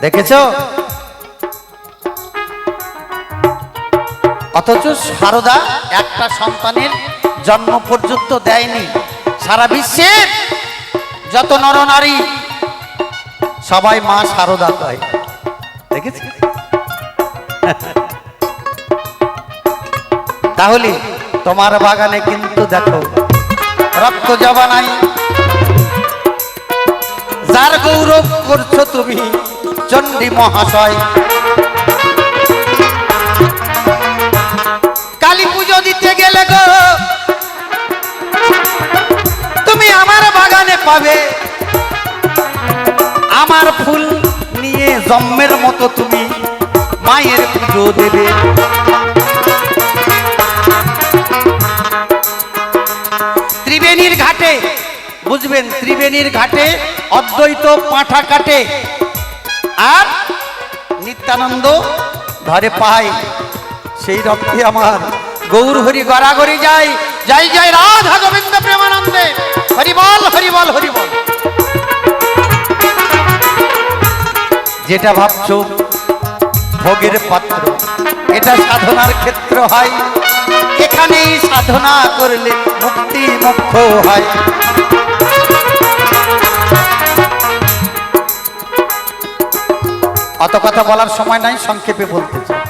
দেখেছো? অথচ সারদা একটা সন্তানের জন্ম পর্যন্ত দেয়নি। সারা বিশ্বের যত নরনারী সবাই মা সারদা কয়। দেখেছি? তাহলে তোমার বাগানে কিন্তু দেখো রক্ত জবা নাই, যার গৌরব করছো তুমি চণ্ডী মহাশয়। কালী পুজো দিতে গেলে গো তুমি আমার বাগানে পাবে আমার ফুল নিয়ে জন্মের মতো তুমি মায়ের পুজো দেবে। ত্রিবেণীর ঘাটে বুঝবেন, ত্রিবেণীর ঘাটে অদ্বৈত পাঁঠা কাটে আর নিত্যানন্দ ধরে পায়। সেই রক্তে আমার গৌর হরি গড়াগড়ি যায়। জয় জয় রাধা গোবিন্দ প্রেমানন্দে, হরিবল হরিবল হরিবল। যেটা ভাবছো ভোগের পাত্র, এটা সাধনার ক্ষেত্র হয়। এখানেই সাধনা করলে মুক্তি মোক্ষ হয়। অত কথা বলার সময় নাই, সংক্ষেপে বলতে চাই।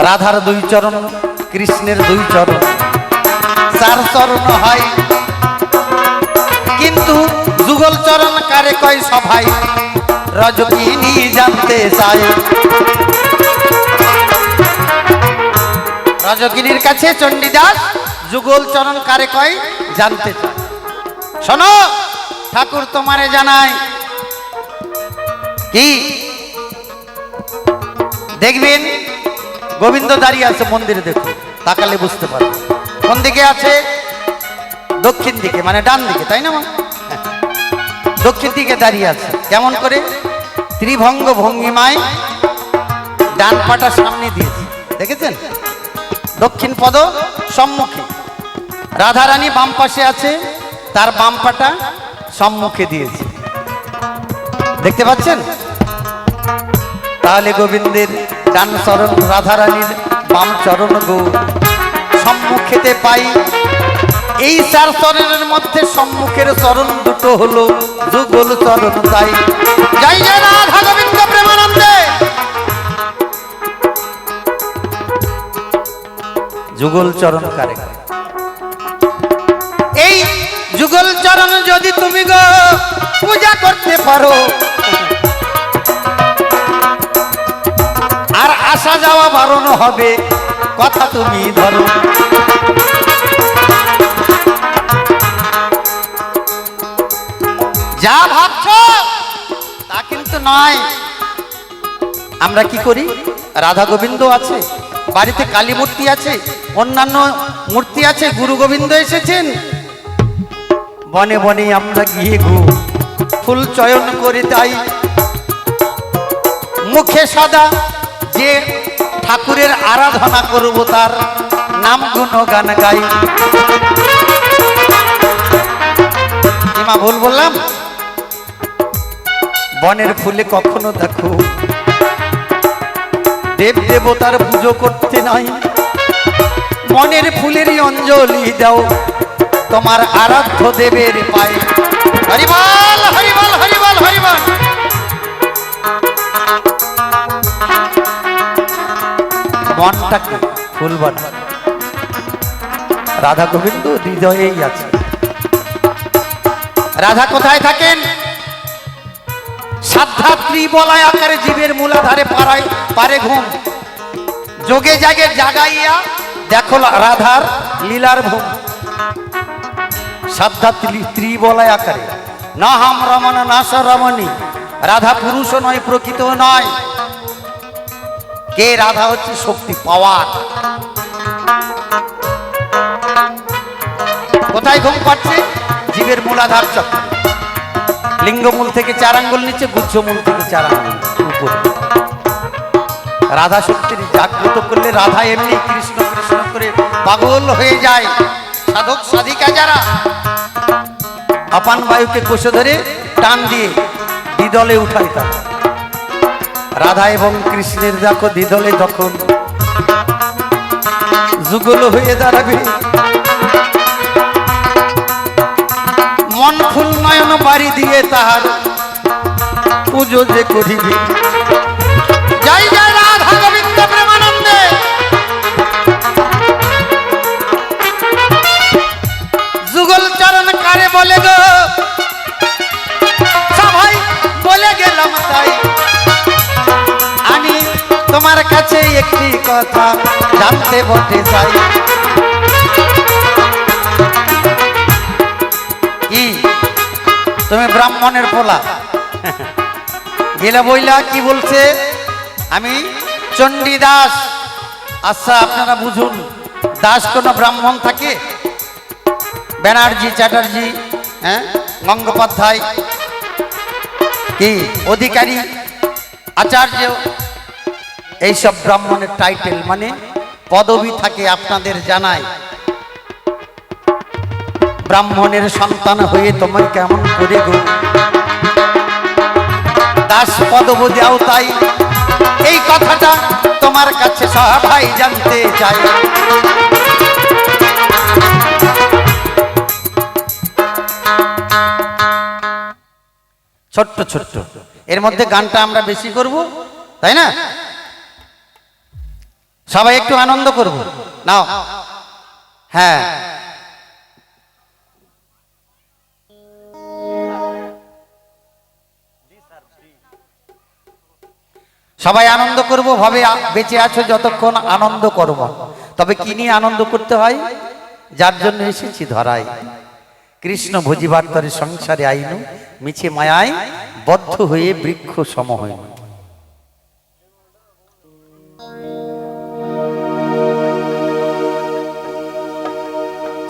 রাধার দুই চরণ, কৃষ্ণের দুই চরণ, চার চরণ হয়, কিন্তু যুগল চরণ কারে কয় সভাই রজকিনী জানতে চায়। রজকিনীর কাছে চণ্ডীদাস যুগল চরণ কারে কয় জানতে চায়। শোনো ঠাকুর তোমারে জানায় কি, দেখবেন গোবিন্দ দাঁড়িয়ে আছে মন্দিরে, দেখুন তাকালে বুঝতে পারবে। কোন দিকে আছে? দক্ষিণ দিকে, মানে ডান দিকে, তাই না? দক্ষিণ দিকে দাঁড়িয়ে আছে। কেমন করে? ত্রিভঙ্গ ভঙ্গিমায় ডান পাটা সামনে দিয়েছে, দেখেছেন? দক্ষিণ পদ সম্মুখে। রাধারানী বাম পাশে আছে, তার বাম পাটা সম্মুখে দিয়েছে, দেখতে পাচ্ছেন? তাহলে গোবিন্দের ডান চরণ, রাধারানীর বাম চরণ গো সম্মুখেতে পাই। এই চার চরণের মধ্যে সম্মুখের চরণ দুটো হলো যুগল চরণ। তাই জয় জয় রাধা গোবিন্দ প্রেমানন্দে। যুগল চরণ কারে? এই যুগল চরণ যদি তুমি গো পূজা করতে পারো, আর আসা যাওয়া বারণ হবে, কথা তুমি ধরো। যা ভাবছো তা কিন্তু নয়। আমরা কি করি? রাধা গোবিন্দ আছে, বাড়িতে কালী মূর্তি আছে, অন্যান্য মূর্তি আছে, গুরু গোবিন্দ এসেছেন, বনে বনে আমরা গিয়ে গো ফুল চয়ন করে। তাই মুখে সদা যে ঠাকুরের আরাধনা করব, তার নাম গুণগান গাই। মা ভুল বললাম? বনের ফুলে কখনো দেখো দেব দেবতার পুজো করতে নাই। মনের ফুলেরই অঞ্জলি দাও তোমার আরাধ্য দেবের পায়ে। হরিবল হরিবল হরিবল হরিবল। মনটাকে ফুল বানা, রাধা গোবিন্দ হৃদয়েই আছে। রাধা কোথায় থাকেন? সাধ্যাত্রী বলায় আকারে জীবের মূলাধারে পাড়ায় পারে ঘুম। যোগে জাগে জাগাইয়া দেখো রাধার লীলার ভূম। সাধ্যাত্রী বলায় আকারে, না হাম রমণ না স রমণী। রাধা পুরুষ নয়, প্রকৃত নয়। কে? রাধা হচ্ছে শক্তি, পাওয়ার। কোথায় ঘুম পাচ্ছে? জীবের মূলাধার চক্র। লিঙ্গমূল থেকে 4 আঙ্গুল নিচে, গুহ্যমূল থেকে 4 আঙ্গুল উপরে। রাধা শক্তির জাগ্রত করলে রাধা এমনি কৃষ্ণ কৃষ্ণ করে পাগল হয়ে যায়। সাধক সাধিকা যারা অপান বায়ুকে কোষে ধরে টান দিয়ে দ্বিদলে উঠাই তা রাধা এবং কৃষ্ণের দেখো দ্বিদলে যখন যুগল হয়ে দাঁড়াবে, মন ফুল নয়ন বাড়ি দিয়ে তাহার পুজো যে করিবে। জয় জয় রাধা গোবিন্দ প্রেমানন্দে। যুগল চরণ কারে বলে গো, সবাই বলে গেলাম তাই। আমি তোমার কাছে একটি কথা জানতে বলতে চাই। কি তুমি ব্রাহ্মণের পোলা গেলে বইলা কি বলছে? আমি চণ্ডী দাস। আচ্ছা আপনারা বুঝুন, দাস কোনো ব্রাহ্মণ থাকে? ব্যানার্জি, চ্যাটার্জি, হ্যাঁ, গঙ্গোপাধ্যায়, কি অধিকারী, আচার্য, এইসব ব্রাহ্মণের টাইটেল মানে পদবি থাকে। আপনাদের জানাই, ব্রাহ্মণের সন্তান হয়ে তোমায় কেমন করে গো দাস পদবি দাও, তাই এই কথাটা তোমার কাছে সবাই জানতে চাই। ছোট্ট ছোট্ট এর মধ্যে গানটা আমরা বেশি করব, তাই না? সবাই একটু আনন্দ করব নাও। হ্যাঁ, সবাই আনন্দ করব ভাবে বেঁচে আছো যতক্ষণ আনন্দ করব। তবে কি নিয়ে আনন্দ করতে হয়? যার জন্য এসেছি ধরায়, কৃষ্ণ ভজিবার তরে সংসারে আইনু, মিছে মায়ায় বদ্ধ হয়ে বৃক্ষ সম হইল।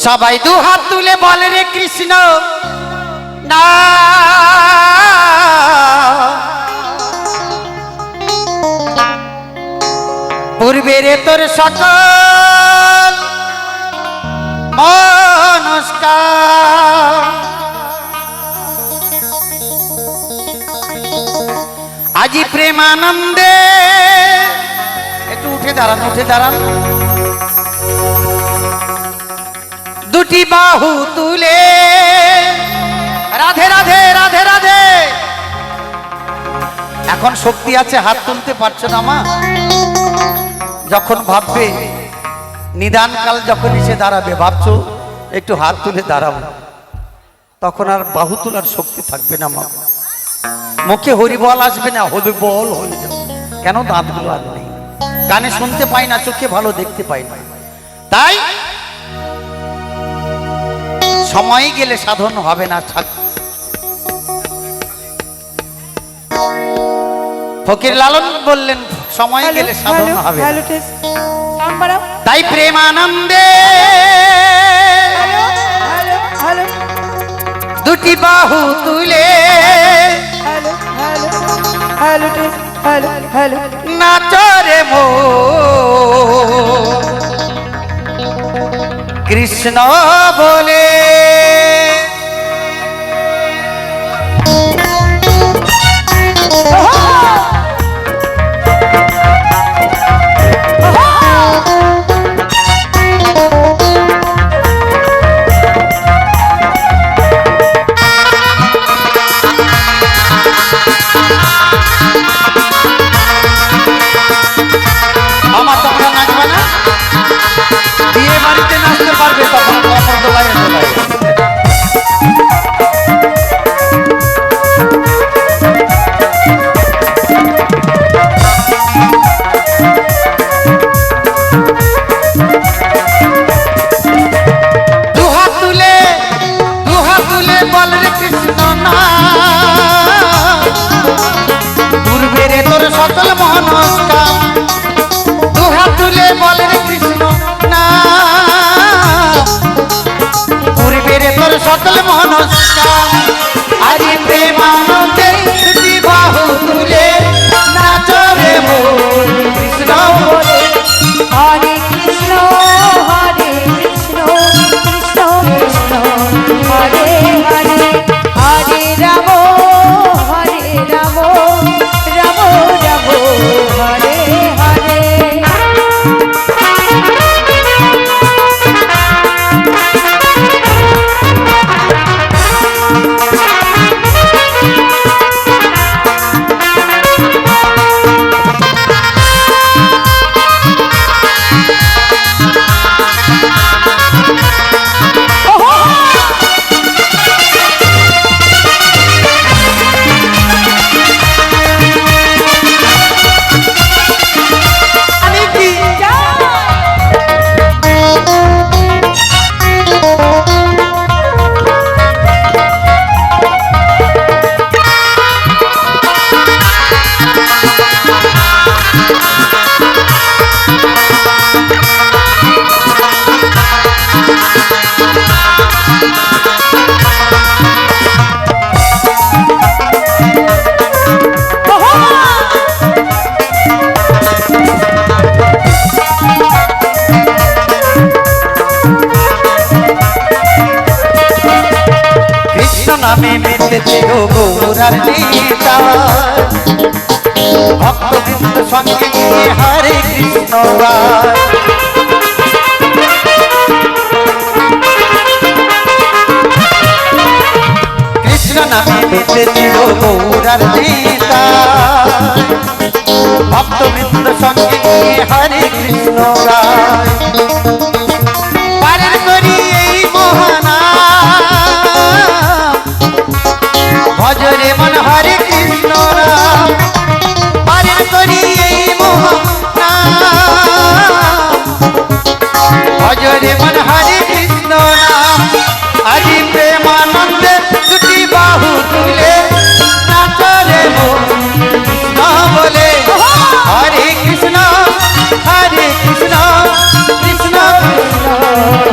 সবাই দু হাত তুলে বলে রে কৃষ্ণ না, পূর্বের তোর সকল মনস্কার আজি প্রেমানন্দে। একটু উঠে দাঁড়ান, উঠে দাঁড়ান। দুটি বাহু তুলে রাধে রাধে রাধে রাধে। এখন শক্তি আছে, হাত তুলতে পারছো না মা? যখন ভাববে নিদানকাল যখন এসে দাঁড়াবে, ভাবছো একটু হাত তুলে দাঁড়াবো, তখন আর বাহু তোলার শক্তি থাকবে না মা। মুখে হরিবল আসবে না, হরিবল হয়ে যাবে। কেন? দাঁতগুলো আর নেই, কানে শুনতে পাই না, চোখে ভালো দেখতে পাই না। তাই সময় গেলে সাধন হবে না। ফকির লালন বললেন সময় গেলে সাধন হবে না। তাই প্রেমানন্দে দুটি বাহু তুলে নাচরে মো কৃষ্ণ বলে। আমার তোমরা নাচবে না? বিয়ে বাড়িতে নাচতে পারবে, তখন কখন দোলায় মেতেছিল গৌরার নেতা ভক্তবৃন্দ সঙ্গে নিয়ে হরে কৃষ্ণ গায় কৃষ্ণ নামে মেতেছিল গৌরার নেতা ভক্তবৃন্দ সঙ্গে নিয়ে হরে কৃষ্ণ গায় পারের করি এই মহানা ভজরে মন হরে কৃষ্ণ রাম পারের করি এই মহানা ভজরে মন হরে কৃষ্ণ রাম আজি প্রেমানন্দে দুটি বাহু তুলে নাচরে কৃষ্ণ বলে হরে কৃষ্ণ কৃষ্ণ কৃষ্ণ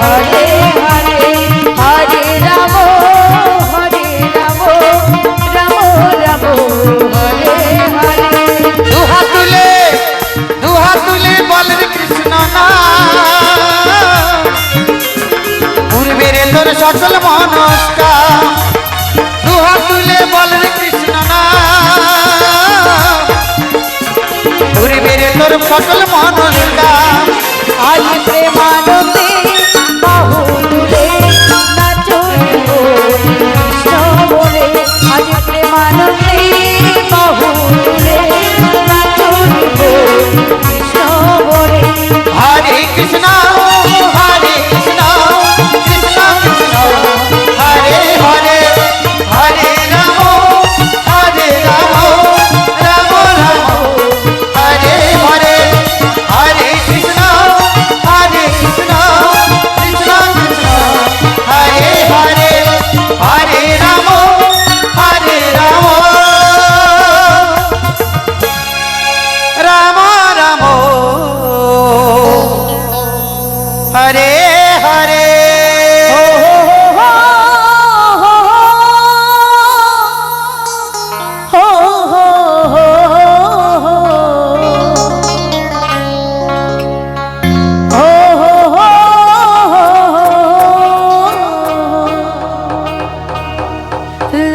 হরে হরে হরে রাম রাম রাম হরে হরে দুহাত তুলে বলেন কৃষ্ণ না পূর্বের তোর সকল মনস্কার দুহাত তুলে বলেন কৃষ্ণ না পূর্বের তোর সকল মনস্কার আজ প্রেমানন্দে বাহু তুলে নাচো কৃষ্ণ বলে আজ প্রেমানন্দে বাহু তুলে নাচো কৃষ্ণ বলে হরে Krishna Krishna Krishna Hare Hare Hare Ram Ram Ram Hare Hare Hare Krishna Krishna Krishna Hare Hare Hare Ram Ram Ram Hare Hare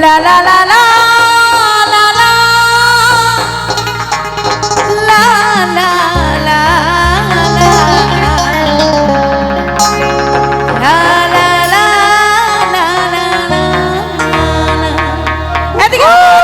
la la la la la la la la la la la la la la